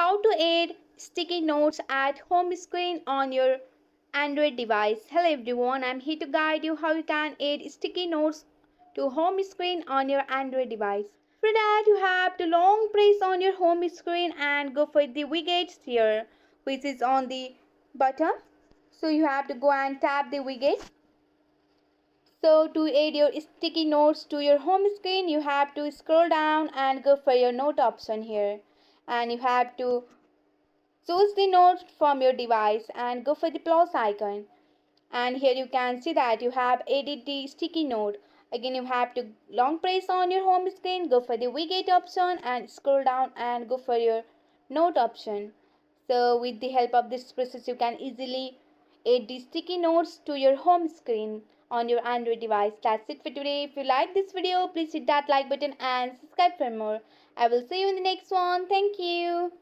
how to add sticky notes at home screen on your Android device. Hello everyone, I'm here to guide you how you can add sticky notes to home screen on your Android device. For that, you have to long press on your home screen and go for the widgets here, which is on the bottom. So you have to go and tap the widget. So to add your sticky notes to your home screen, you have to scroll down and go for your note option here. And you have to choose the note from your device and go for the plus icon. And here you can see that you have added the sticky note. Again, you have to long press on your home screen, go for the widget option and scroll down and go for your note option. So with the help of this process, you can easily add the sticky notes to your home screen on your Android device. That's it for today. If you like this video, please hit that like button and subscribe for more. I will see you in the next one. Thank you.